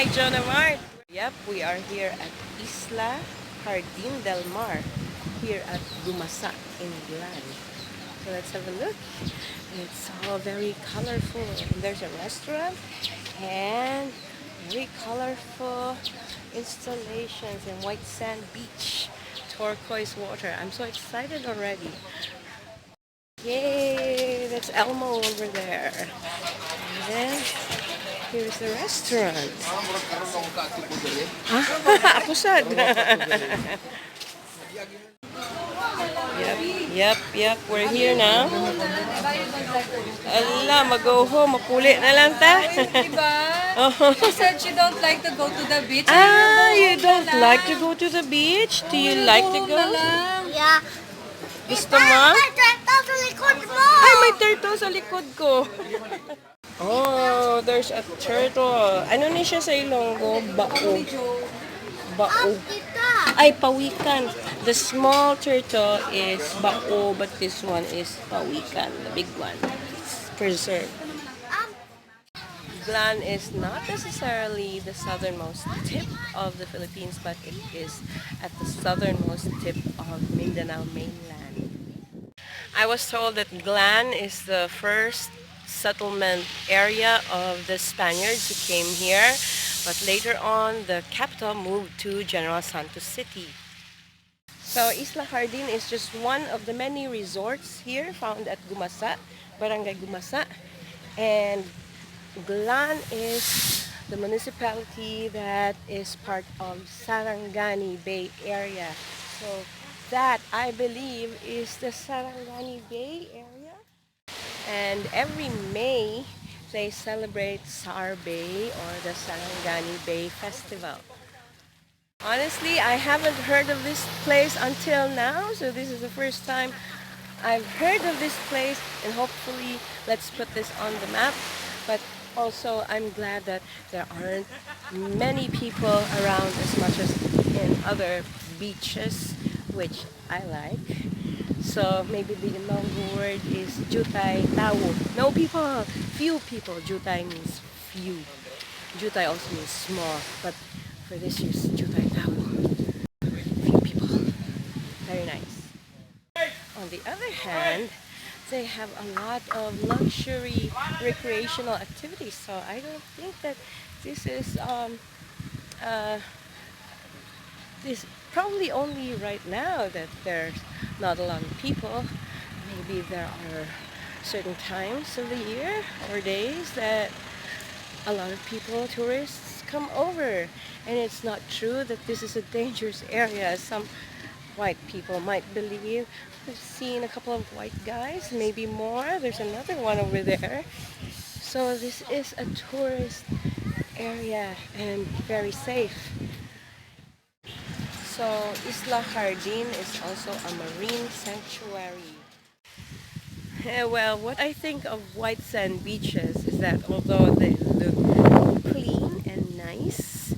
Hi, Jonah Mart. Yep, we are here at Isla Jardin del Mar, here at Gumasa in Glan. So let's have a look. It's all very colorful. And there's a restaurant and very colorful installations and white sand beach, turquoise water. I'm so excited already. Yay! That's Elmo over there. And then here's the restaurant. Ah, ako sad. Yep. We're here now. Ala, mag-go home. Mapuli na lang ta. She said she don't like to go to the beach. You don't like to go to the beach? Do you like to go? Yeah. Gusto mo? May turtle sa likod mo! Ay, may turtle sa likod ko. Oh, there's a turtle. Ano ni siya sa Ilonggo? Bao. Bao. Ay, pawikan. The small turtle is bao, but this one is pawikan, the big one. It's preserved. Glan is not necessarily the southernmost tip of the Philippines, but it is at the southernmost tip of Mindanao mainland. I was told that Glan is the first settlement area of the Spaniards who came here, but later on the capital moved to General Santos City. So Isla Jardin is just one of the many resorts here found at Gumasa, Barangay Gumasa, and Glan is the municipality that is part of Sarangani Bay area. So that, I believe, is the Sarangani Bay area. And every May, they celebrate Sar Bay or the Sarangani Bay Festival. Honestly, I haven't heard of this place until now, so this is the first time I've heard of this place, and hopefully let's put this on the map. But also, I'm glad that there aren't many people around as much as in other beaches, which I like. So maybe the Ilonggo word is jutay tao. No people, few people. Jutay means few. Jutay also means small, but for this use, jutay tao. Few people. Very nice. On the other hand, they have a lot of luxury recreational activities, so I don't think that this is this probably only right now that there's not a lot of people. Maybe there are certain times of the year or days that a lot of people, tourists, come over, and it's not true that this is a dangerous area as some white people might believe. I've seen a couple of white guys, maybe more. There's another one over there. So this is a tourist area and very safe. So Isla Jardin is also a marine sanctuary. Well, what I think of white sand beaches is that although they look clean and nice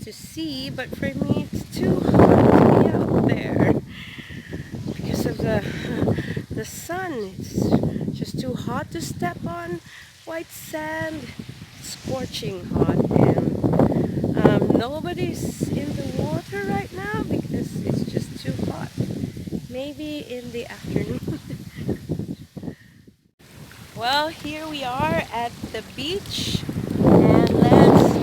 to see, but for me it's too hot to be out there because of the sun. It's just too hot to step on white sand. It's scorching hot, and nobody's in the water right now because it's just too hot. Maybe in the afternoon. Well, here we are at the beach, and let's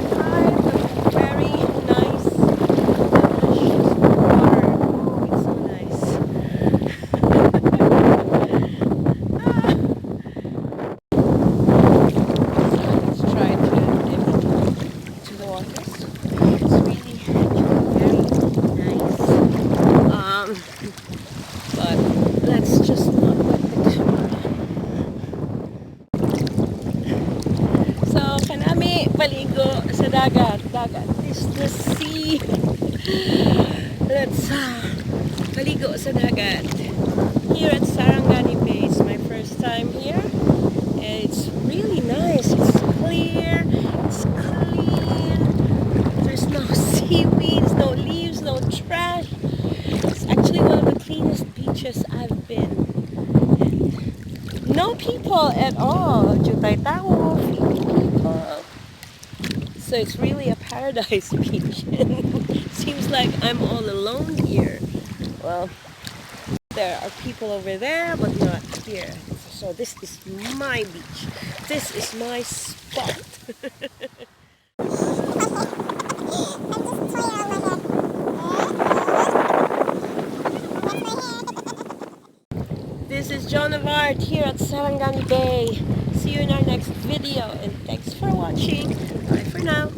try the very nice, delicious water. Oh, it's so nice. Let's try to dip into the water. It's really very nice. But let's just not wet the camera. So, kanami paligo sa dagat. Dagat is the sea. Let's paligo sa dagat. Here at Sarangani Bay, it's my first time here. And it's really nice. It's clear. It's clean. There's no seaweeds, no leaves, no trash. It's actually one of the cleanest beaches I've been. No people at all. Jutay tao, few people. So it's really a paradise beach. Seems like I'm all alone here. Well, there are people over there, but not here. So this is my beach. This is my spot. This is John of Art here at Sarangani Bay. See you in our next video and thanks for watching. Bye for now.